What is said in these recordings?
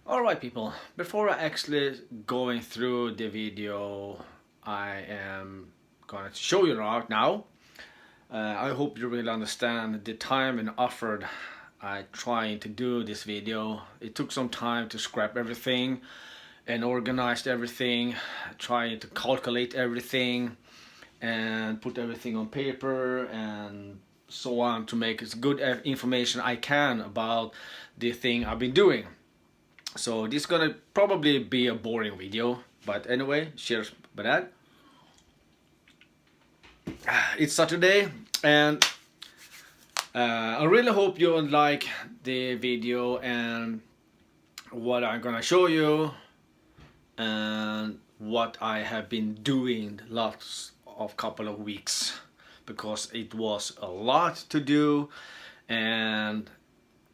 Alright people, before I actually going through the video I am gonna show you right now, I hope you really understand the time and effort I trying to do this video. It took some time to scrap everything and organize everything, trying to calculate everything and put everything on paper and so on to make as good information I can about the thing I've been doing. So this is gonna probably be a boring video, but anyway, cheers for that. It's Saturday and I really hope you like the video and what I'm gonna show you and what I have been doing lots of couple of weeks, because it was a lot to do and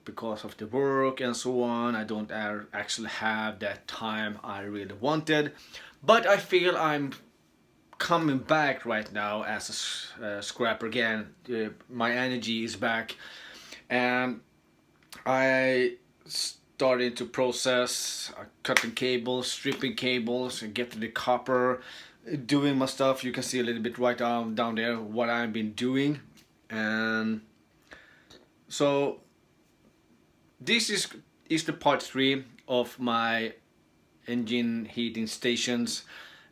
because of the work and so on, I don't actually have that time I really wanted. But I feel I'm coming back right now as a scrapper again. My energy is back and I started to process cutting cables, stripping cables, and getting the copper, doing my stuff. You can see a little bit right down there what I've been doing. And so this is the part 3 of my engine heating stations,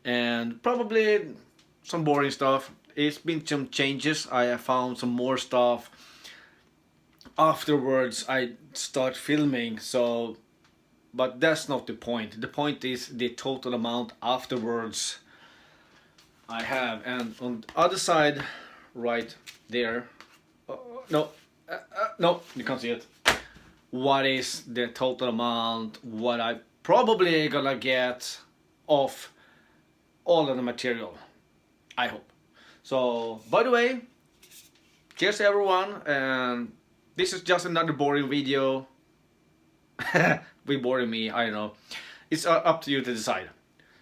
and probably some boring stuff. It's been some changes. I have found some more stuff afterwards I start filming, so but that's not the point. The point is the total amount afterwards I have. And on the other side right there, no, no, you can't see it. What is the total amount, what I probably gonna get off all of the material, I hope. So by the way, cheers everyone, and this is just another boring video. Be boring me, I don't know. It's up to you to decide.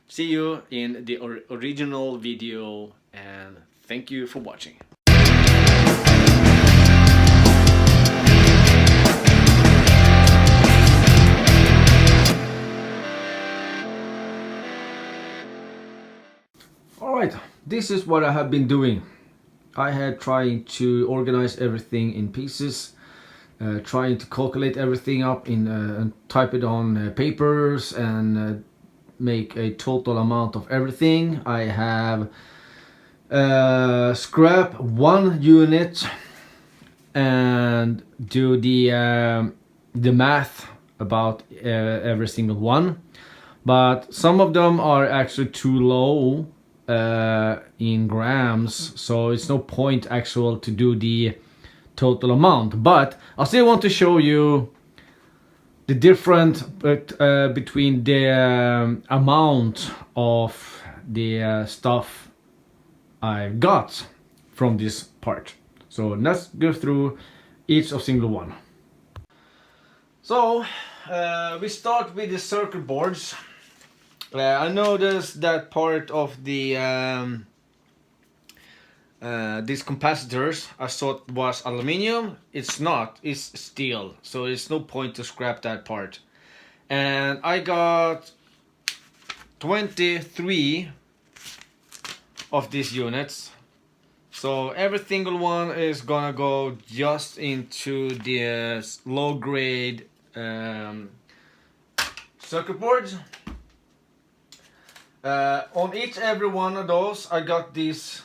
See you in the original video and thank you for watching. Alright, this is what I have been doing. I had trying to organize everything in pieces, trying to calculate everything up in and type it on papers and make a total amount of everything. I have scrap one unit and do the math about every single one, but some of them are actually too low in grams, so it's no point actual to do the total amount. But I still want to show you the difference between the amount of the stuff I got from this part. So let's go through each of single one. So we start with the circuit boards. I noticed that part of the these capacitors I thought was aluminium. It's not, it's steel, so it's no point to scrap that part. And I got 23 of these units, so every single one is gonna go just into the low grade circuit boards. On every one of those I got these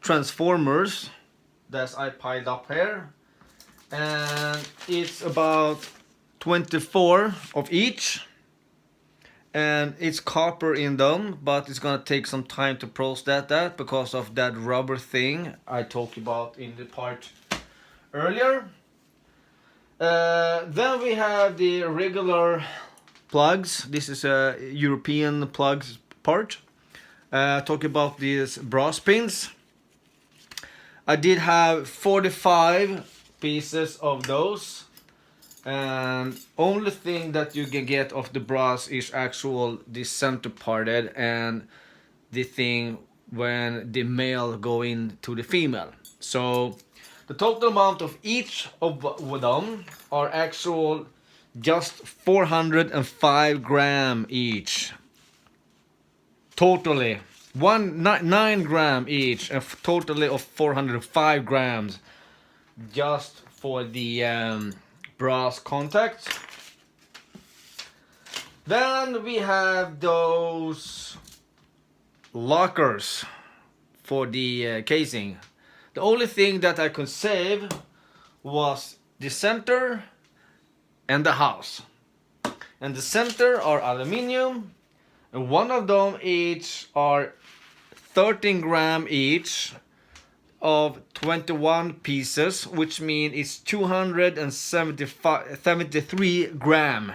transformers that I piled up here, and it's about 24 of each, and it's copper in them, but it's gonna take some time to process that because of that rubber thing I talked about in the part earlier. Then we have the regular plugs. This is a European plugs part. Talk about these brass pins. I did have 45 pieces of those, and only thing that you can get of the brass is actual the center parted and the thing when the male go into the female. So the total amount of each of them are actual just 405 gram each. Totally 9 gram each, a totally of 405 grams just for the brass contacts. Then we have those lockers for the casing. The only thing that I could save was the center and the house. And the center are aluminium, and one of them each are 13 gram each of 21 pieces, which means it's 273 gram.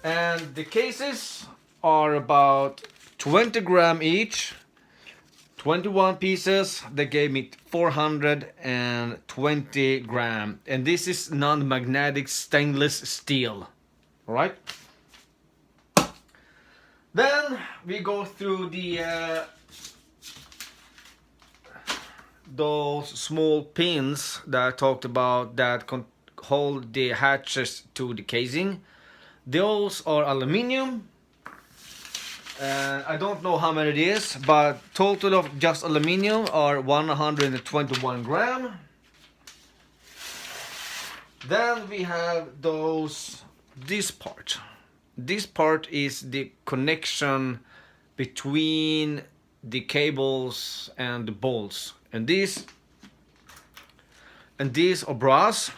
And the cases are about 20 gram each, 21 pieces. They gave me 420 gram, and this is non-magnetic stainless steel. All right. Then we go through the those small pins that I talked about that hold the hatches to the casing. Those are aluminium. I don't know how many it is, but total of just aluminium are 121 gram. Then we have this part. This part is the connection between the cables and the bolts. And these are brass.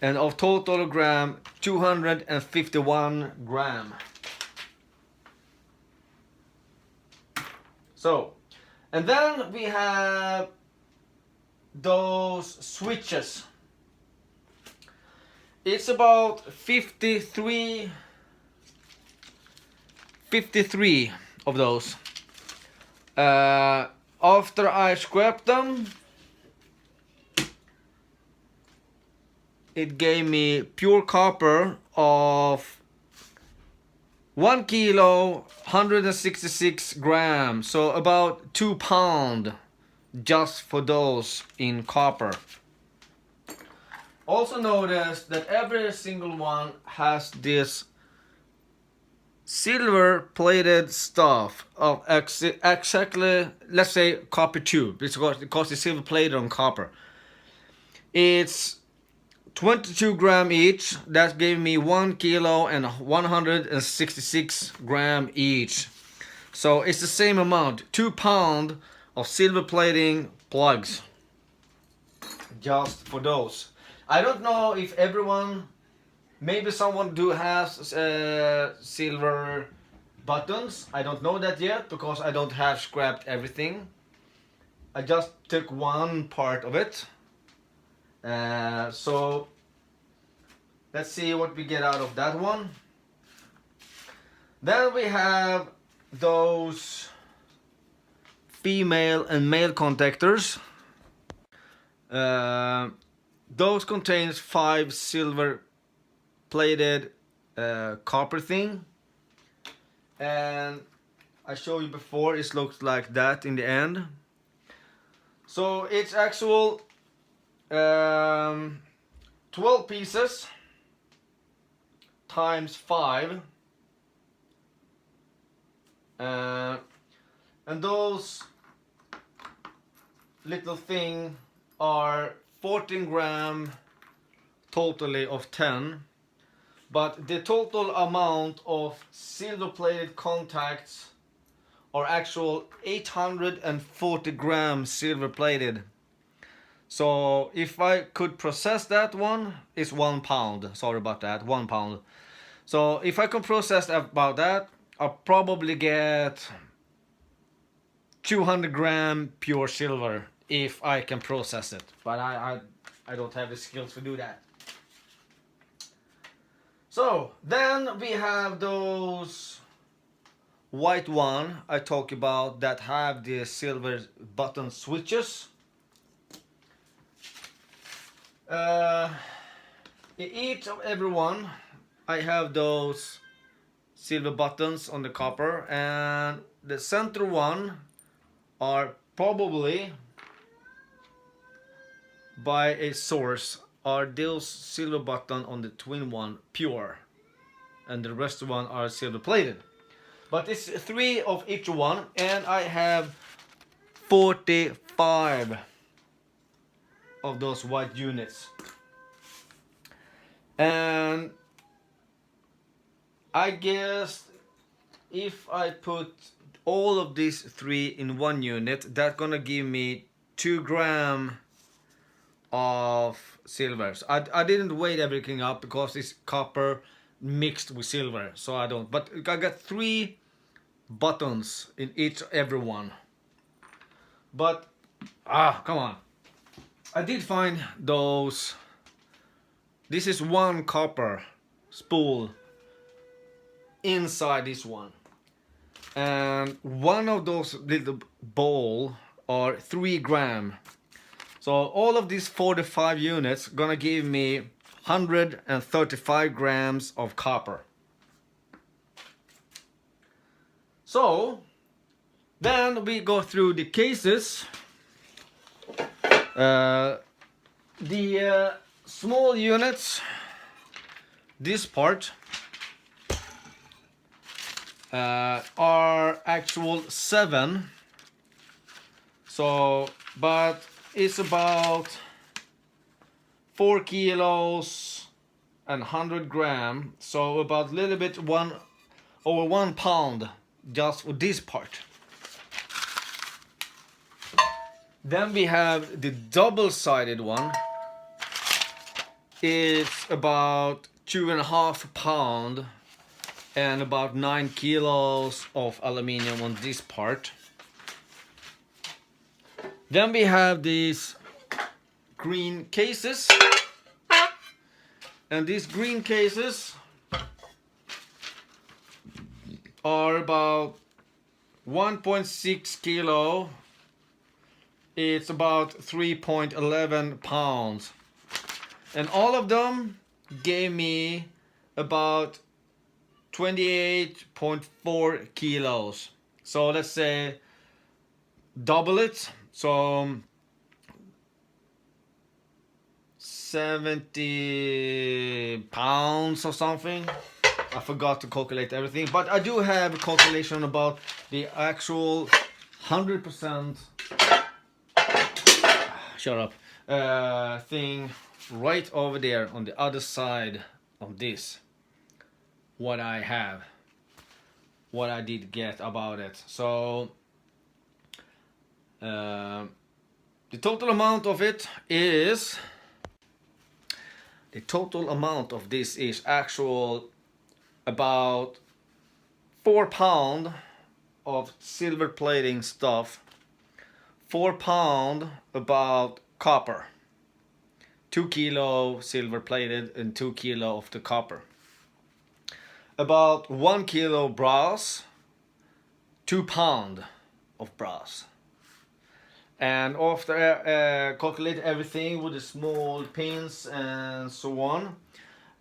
And of total gram, 251 gram. So, and then we have those switches. It's about 53 of those. After I scrapped them, it gave me pure copper of 1 kilo 166 grams, so about 2 pounds just for those in copper. Also notice that every single one has this silver plated stuff of exactly, let's say, copper tube, because it's silver plated on copper. It's 22 gram each. That gave me 1 kilo and 166 gram each. So it's the same amount, 2 pounds of silver plating plugs just for those. I don't know if everyone, maybe someone do has silver buttons. I don't know that yet because I don't have scrapped everything. I just took one part of it. So let's see what we get out of that one. Then we have those female and male contactors. Those contains 5 silver plated copper thing, and I showed you before it looks like that in the end. So it's actual 12 pieces times 5, and those little thing are 14 gram totally of 10, but the total amount of silver plated contacts are actual 840 grams silver plated. So if I could process that one, it's 1 pound. Sorry about that, 1 pound. So if I could process about that, I'll probably get 200 gram pure silver if I can process it. But I don't have the skills to do that. So then we have those white one I talked about that have the silver button switches. Each of every one I have those silver buttons on the copper, and the center one are probably by a source. are those silver button on the twin one pure, and the rest one are silver plated. But it's 3 of each one, and I have 45 of those white units. And I guess if I put all of these 3 in one unit, that's gonna give me 2 grams of silver. So I didn't weigh everything up because it's copper mixed with silver, so I don't. But I got 3 buttons in every one. But come on, I did find those. This is 1 copper spool inside this one, and one of those little ball are 3 grams. So all of these 45 units gonna give me 135 grams of copper. So then we go through the cases. The small units, this part, are actual 7. So, but it's about 4 kilos and 100 grams. So about a little bit over 1 pound just for this part. Then we have the double-sided one. It's about 2.5 pounds and about 9 kilos of aluminium on this part. Then we have these green cases, and these green cases are about 1.6 kilo. It's about 3.11 pounds, and all of them gave me about 28.4 kilos. So let's say double it, so 70 pounds or something. I forgot to calculate everything, but I do have a calculation about the actual 100% shut up thing right over there on the other side of this. What I have, what I did get about it. So the total amount of it is, the total amount of this is actual about 4 pounds of silver plating stuff, 4 pounds about copper, 2 kilo silver plated and 2 kilo of the copper, about 1 kilo brass, 2 pounds of brass. And after calculate everything with the small pins and so on,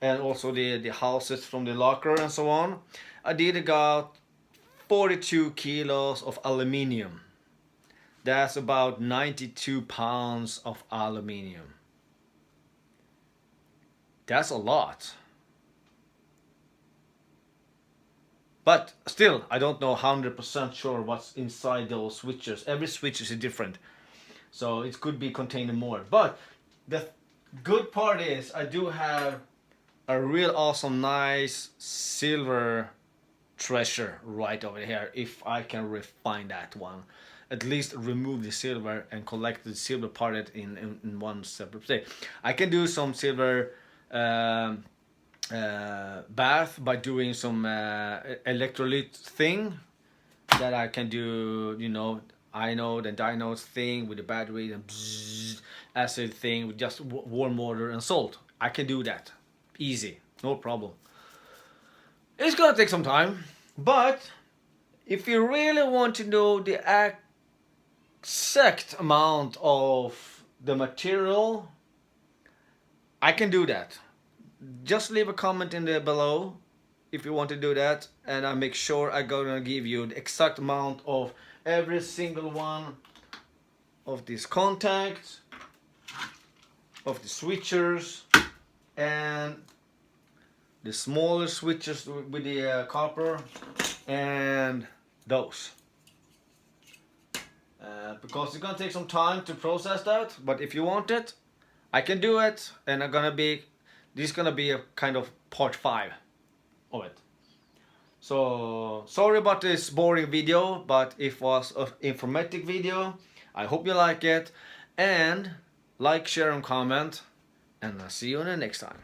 and also the houses from the locker and so on, I did got 42 kilos of aluminium. That's about 92 pounds of aluminium. That's a lot. But still, I don't know 100% sure what's inside those switches. Every switch is different, so it could be containing more. But the good part is I do have a real awesome, nice silver treasure right over here. If I can refine that one, at least remove the silver and collect the silver part in one separate state. I can do some silver bath by doing some electrolyte thing that I can do, you know, anode and dynode thing with the battery and bzzz, acid thing with just warm water and salt. I can do that easy, no problem. It's gonna take some time, but if you really want to know the exact amount of the material, I can do that. Just leave a comment in there below if you want to do that, and I make sure I'm gonna give you the exact amount of every single one of these contacts, of the switchers and the smaller switches with the copper and those. Because it's gonna take some time to process that, but if you want it, I can do it, and this is gonna be a kind of part 5 of it. So sorry about this boring video, but it was an informative video. I hope you like it, and like, share and comment, and I'll see you in the next time.